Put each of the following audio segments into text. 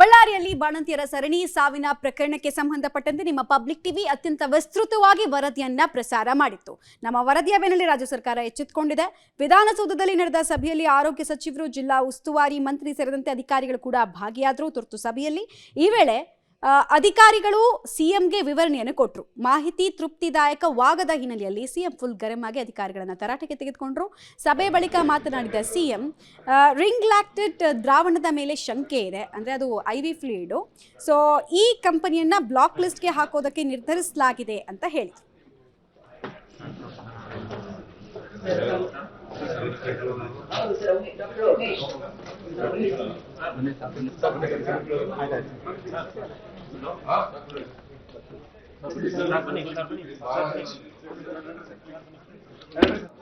ಬಳ್ಳಾರಿಯಲ್ಲಿ ಬಾಣಂತಿಯರ ಸರಣಿ ಸಾವಿನ ಪ್ರಕರಣಕ್ಕೆ ಸಂಬಂಧಪಟ್ಟಂತೆ ನಿಮ್ಮ ಪಬ್ಲಿಕ್ ಟಿವಿ ಅತ್ಯಂತ ವಿಸ್ತೃತವಾಗಿ ವರದಿಯನ್ನ ಪ್ರಸಾರ ಮಾಡಿತ್ತು. ನಮ್ಮ ವರದಿಯ ಬೆನ್ನಲ್ಲೇ ರಾಜ್ಯ ಸರ್ಕಾರ ಎಚ್ಚೆತ್ತುಕೊಂಡಿದೆ. ವಿಧಾನಸೌಧದಲ್ಲಿ ನಡೆದ ಸಭೆಯಲ್ಲಿ ಆರೋಗ್ಯ ಸಚಿವರು, ಜಿಲ್ಲಾ ಉಸ್ತುವಾರಿ ಮಂತ್ರಿ ಸೇರಿದಂತೆ ಅಧಿಕಾರಿಗಳು ಕೂಡ ಭಾಗಿಯಾದರು. ತುರ್ತು ಸಭೆಯಲ್ಲಿ ಈ ವೇಳೆ ಅಧಿಕಾರಿಗಳು ಸಿಎಂಗೆ ವಿವರಣೆಯನ್ನು ಕೊಟ್ಟರು. ಮಾಹಿತಿ ತೃಪ್ತಿದಾಯಕವಾಗದ ಹಿನ್ನೆಲೆಯಲ್ಲಿ ಸಿಎಂ ಫುಲ್ ಗರಂ ಆಗಿ ಅಧಿಕಾರಿಗಳನ್ನ ತರಾಟೆಗೆ ತೆಗೆದುಕೊಂಡ್ರು. ಸಭೆ ಬಳಿಕ ಮಾತನಾಡಿದ ಸಿಎಂ, ರಿಂಗ್ ಲ್ಯಾಕ್ಟೆಡ್ ದ್ರಾವಣದ ಮೇಲೆ ಶಂಕೆ ಇದೆ, ಅಂದ್ರೆ ಅದು IV ಫ್ಲೂಯಿಡ್. ಸೊ ಈ ಕಂಪನಿಯನ್ನ ಬ್ಲಾಕ್ ಲಿಸ್ಟ್ಗೆ ಹಾಕೋದಕ್ಕೆ ನಿರ್ಧರಿಸಲಾಗಿದೆ ಅಂತ ಹೇಳಿದ್ರು.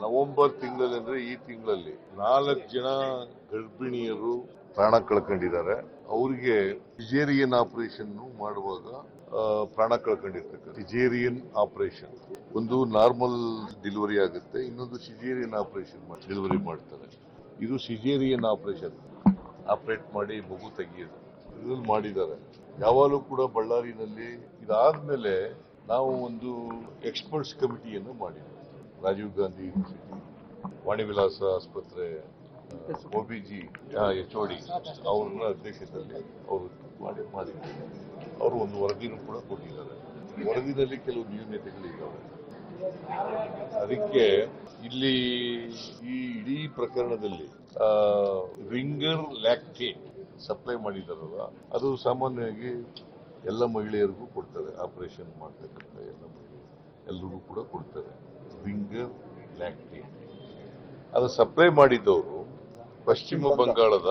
ನವೆಂಬರ್ ತಿಂಗಳಲ್ಲಿ ಅಂದ್ರೆ ಈ ತಿಂಗಳಲ್ಲಿ 4 ಜನ ಗರ್ಭಿಣಿಯರು ಪ್ರಾಣ ಕಳ್ಕೊಂಡಿದ್ದಾರೆ. ಅವರಿಗೆ ಸಿಜೇರಿಯನ್ ಆಪರೇಷನ್ ಮಾಡುವಾಗ ಪ್ರಾಣ ಕಳ್ಕೊಂಡಿರ್ತಕ್ಕಂಥ ಸಿಜೇರಿಯನ್ ಆಪರೇಷನ್, ಒಂದು ನಾರ್ಮಲ್ ಡೆಲಿವರಿ ಆಗುತ್ತೆ, ಇನ್ನೊಂದು ಸಿಜೇರಿಯನ್ ಆಪರೇಷನ್ ಡೆಲಿವರಿ ಮಾಡ್ತಾರೆ. ಇದು ಸಿಜೇರಿಯನ್ ಆಪರೇಷನ್ ಆಪರೇಟ್ ಮಾಡಿ ಮಗು ತೆಗೆಯೋದು ಇದನ್ನು ಮಾಡಿದ್ದಾರೆ. ಯಾವಾಗಲೂ ಕೂಡ ಬಳ್ಳಾರಿನಲ್ಲಿ ಇದಾದ್ಮೇಲೆ ನಾವು ಒಂದು ಎಕ್ಸ್ಪರ್ಟ್ಸ್ ಕಮಿಟಿಯನ್ನು ಮಾಡಿದ್ವಿ. ರಾಜೀವ್ ಗಾಂಧಿ ಯೂನಿವರ್ಸಿಟಿ, ವಾಣಿವಿಲಾಸ ಆಸ್ಪತ್ರೆ, OBG HOD ಅವ್ರ ಅಧ್ಯಕ್ಷತೆಯಲ್ಲಿ ಅವರು ಮಾಡಿದ್ದಾರೆ. ಅವರು ಒಂದು ವರದಿನೂ ಕೂಡ ಕೊಟ್ಟಿದ್ದಾರೆ. ವರದಿನಲ್ಲಿ ಕೆಲವು ನ್ಯೂನತೆಗಳಿದ್ದಾವೆ. ಅದಕ್ಕೆ ಇಲ್ಲಿ ಈ ಇಡೀ ಪ್ರಕರಣದಲ್ಲಿ ರಿಂಗರ್ ಲ್ಯಾಕ್ಟೇಟ್ ಸಪ್ಲೈ ಮಾಡಿದಾರಲ್ಲ, ಅದು ಸಾಮಾನ್ಯವಾಗಿ ಎಲ್ಲ ಮಹಿಳೆಯರಿಗೂ ಕೊಡ್ತಾರೆ. ಆಪರೇಷನ್ ಮಾಡ್ತಕ್ಕಂಥ ಎಲ್ಲ ಎಲ್ರಿಗೂ ಕೂಡ ಕೊಡ್ತಾರೆ ರಿಂಗರ್ ಲ್ಯಾಕ್ಟೇಟ್. ಅದು ಸಪ್ಲೈ ಮಾಡಿದವರು ಪಶ್ಚಿಮ ಬಂಗಾಳದ